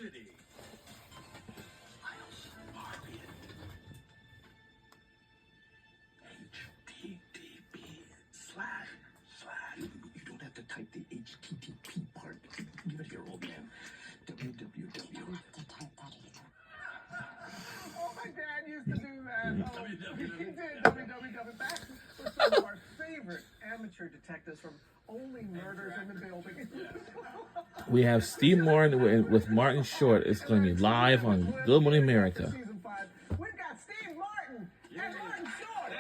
City. Miles Morgan. HTTP// You don't have to type the HTTP part. Give it here, old man. www. You don't have to type that either. Oh, my dad used to do that. Oh, www. he did www. Back with some of our favorite amateur detectives from Only Murders in the Building. We have Steve Martin with Martin Short. It's going to be live on Good Morning America. Season 5. We've got Steve Martin and Martin Short.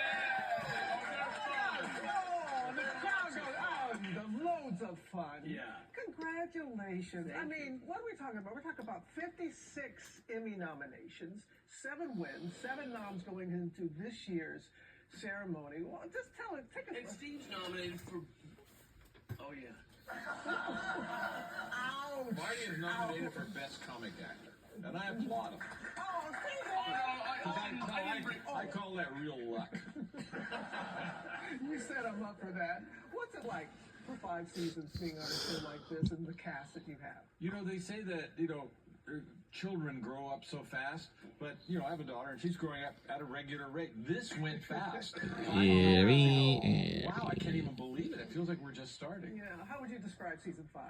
Oh, the crowd goes, the loads of fun. Yeah. Congratulations. I mean, what are we talking about? We're talking about 56 Emmy nominations, 7 wins, 7 noms going into this year's ceremony. Well, just tell it, take And us. Steve's nominated for. Oh, yeah. Ouch. Marty is nominated for Best Comic Actor, and I applaud him. Oh, Steve! I call that real luck. You set him up for that. What's it like for 5 seasons being on a show like this and the cast that you have? You know, they say that, children grow up so fast, but, I have a daughter, and she's growing up at a regular rate. This went fast. Wow, I can't even believe it. It feels like we're just starting. Yeah. How would you describe season 5?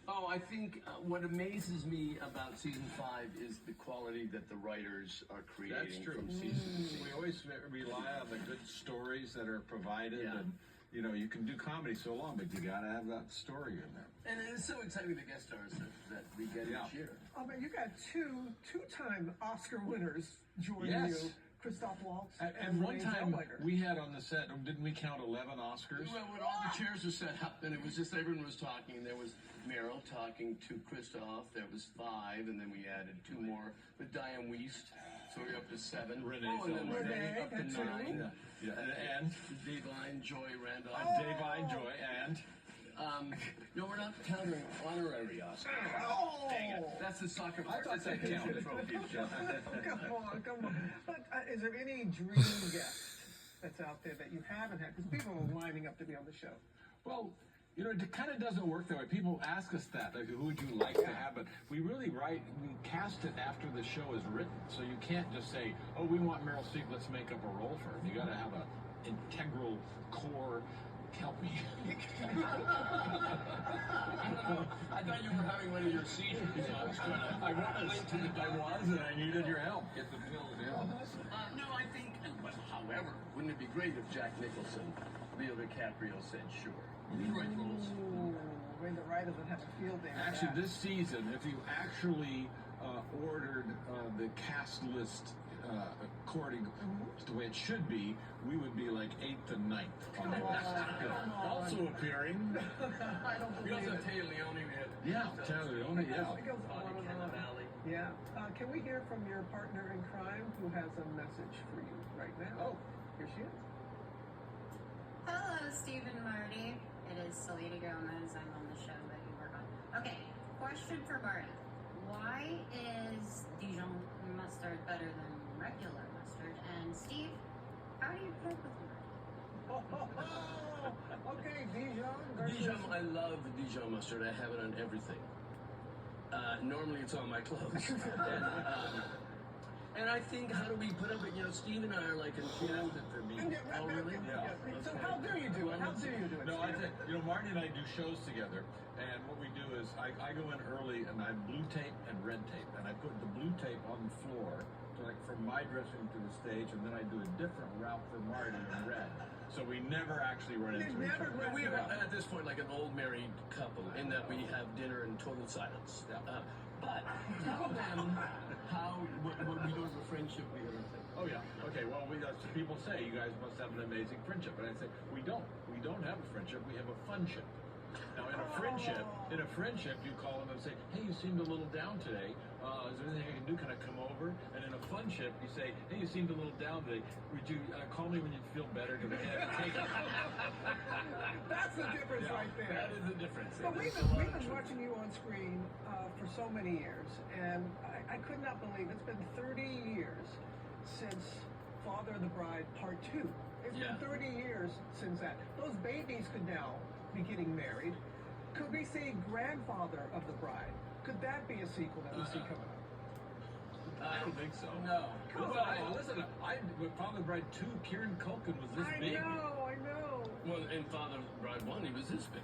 Oh, I think what amazes me about season 5 is the quality that the writers are creating That's true. from season to season. We always rely on the good stories that are provided, Yeah. and, you can do comedy so long, but you got to have that story in there. And it's so exciting, the guest stars that we get each year. Oh, man, you got two-time Oscar winners joining Yes. you. Christoph Waltz And one Renee time Zellweger. we had on the set, didn't we count 11 Oscars? Well, when all the chairs were set up, and it was just everyone was talking, and there was Meryl talking to Christoph, there was 5, and then we added 2 more with Diane Wiest, so we're up to 7. Renee and then Zellweger. Renee up to Renee, 9. Yeah, and Dave Joy Randolph. Dave Joy, and No, we're not counting honorary Oscars. Oh! Dang it. That's the soccer I thought that counted. Come on. But is there any dream guest that's out there that you haven't had? Because people are lining up to be on the show. Well, it kind of doesn't work that way. People ask us that, like, who would you like to have? But we cast it after the show is written. So you can't just say, oh, we want Meryl Streep, let's make up a role for her. You got to have an integral core. Help me. I thought you were having one of your seizures. I was trying to. I was, and I needed your help. Get the pills, No, I think. However, wouldn't it be great if Jack Nicholson, Leo DiCaprio said sure? He's right roles. Ooh, when the writers would have a field day. with Actually, that. this season, if you actually ordered the cast list according to the way it should be, we would be like 8th and 9th on the list. Also appearing. I don't We believe also it. have Taylor Leone. We have Taylor Leone, yeah. It goes on and on. Valley. Yeah. Can we hear from your partner in crime who has a message for you right now? Oh. Here she is. Hello, Steve and Marty. It is Selena Gomez. I'm on the show that you work on. Okay, question for Marty. Why is Dijon mustard better than regular mustard? And Steve, how do you cook with Marty? Okay, Dijon versus... Dijon, I love Dijon mustard. I have it on everything. Normally it's on my clothes. And I think, how do we put up it? Steve and I are like enchanted for me. Oh, really? Yeah. So how do you do it? How do you do it? No, I Steve? think, Marty and I do shows together, and what we do is I go in early and I blue tape and red tape, and I put the blue tape on the floor, so like from my dressing to the stage, and then I do a different route for Marty in red. So we never actually run into each other. We are at this point like an old married couple in that we have dinner in total silence. But tell them what we do as a friendship we have. Oh yeah. Okay. Well, people say you guys must have an amazing friendship, and I say we don't. We don't have a friendship. We have a funship. Now, in a friendship, you call them and say, "Hey, you seemed a little down today. Is there anything I can do? Can I come over?" And in a funship, you say, "Hey, you seemed a little down today. Would you call me when you feel better?" Because I have to take it. That's the difference right there. That is the difference. But we've been watching you on screen for so many years, and I could not believe it's been 30 years since Father of the Bride Part 2. It's been 30 years since that. Those babies could now be getting married. Could we see Grandfather of the Bride Could that be a sequel that we see coming up? I don't think so. No. Listen, with Father Bride 2, Kieran Culkin was this big. I know. Well, in Father Bride 1, he was this big.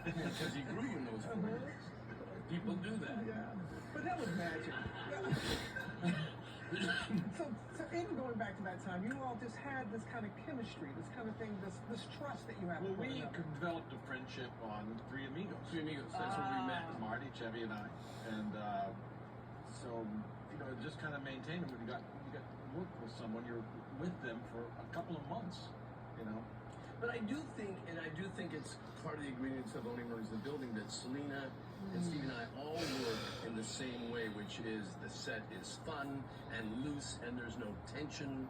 Because he grew in those 4 years. People do that. Yeah, but that was magic. so even going back to that time, you all just had this kind of chemistry, this kind of thing, this trust that you have. Well, for one we another. developed a friendship on Three Amigos. Three Amigos, that's where we met. Marty, Chevy, and I. And so, it just kind of maintained it. When you got work with someone, you're with them for a couple of months, But I do think it's part of the ingredients of Only Murders in the Building that Selena and Steve and I all work in the same way, which is the set is fun and loose and there's no tension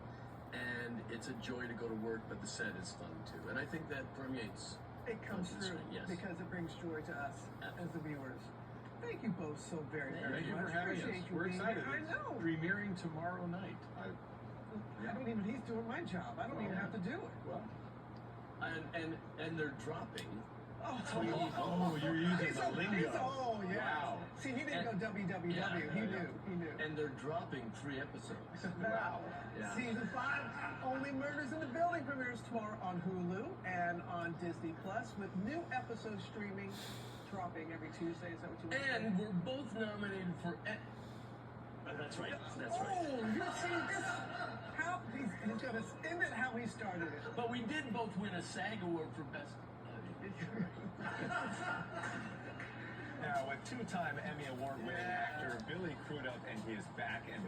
and it's a joy to go to work, but the set is fun too. And I think that permeates. It comes onto the through screen, yes. because it brings joy to us as the viewers. Thank you both so very, very Thank you much. for having us. Appreciate you We're being excited. here. I It's know. premiering tomorrow night. He's doing my job. I don't even have to do it. Well, And they're dropping. you're using He's the lingo. yeah. Wow. See, he didn't go www. Yeah. He knew. And they're dropping 3 episodes. Wow. Yeah. Season 5, Only Murders in the Building premieres tomorrow on Hulu and on Disney Plus with new episodes streaming, dropping every Tuesday. Is that what you want to say? And we're both nominated for. That's right. That's right. Oh, you're seeing this? How he's going to end it how he started it. But we did both win a SAG award for best. Now, with two-time Emmy Award-winning actor Billy Crudup, and he is back and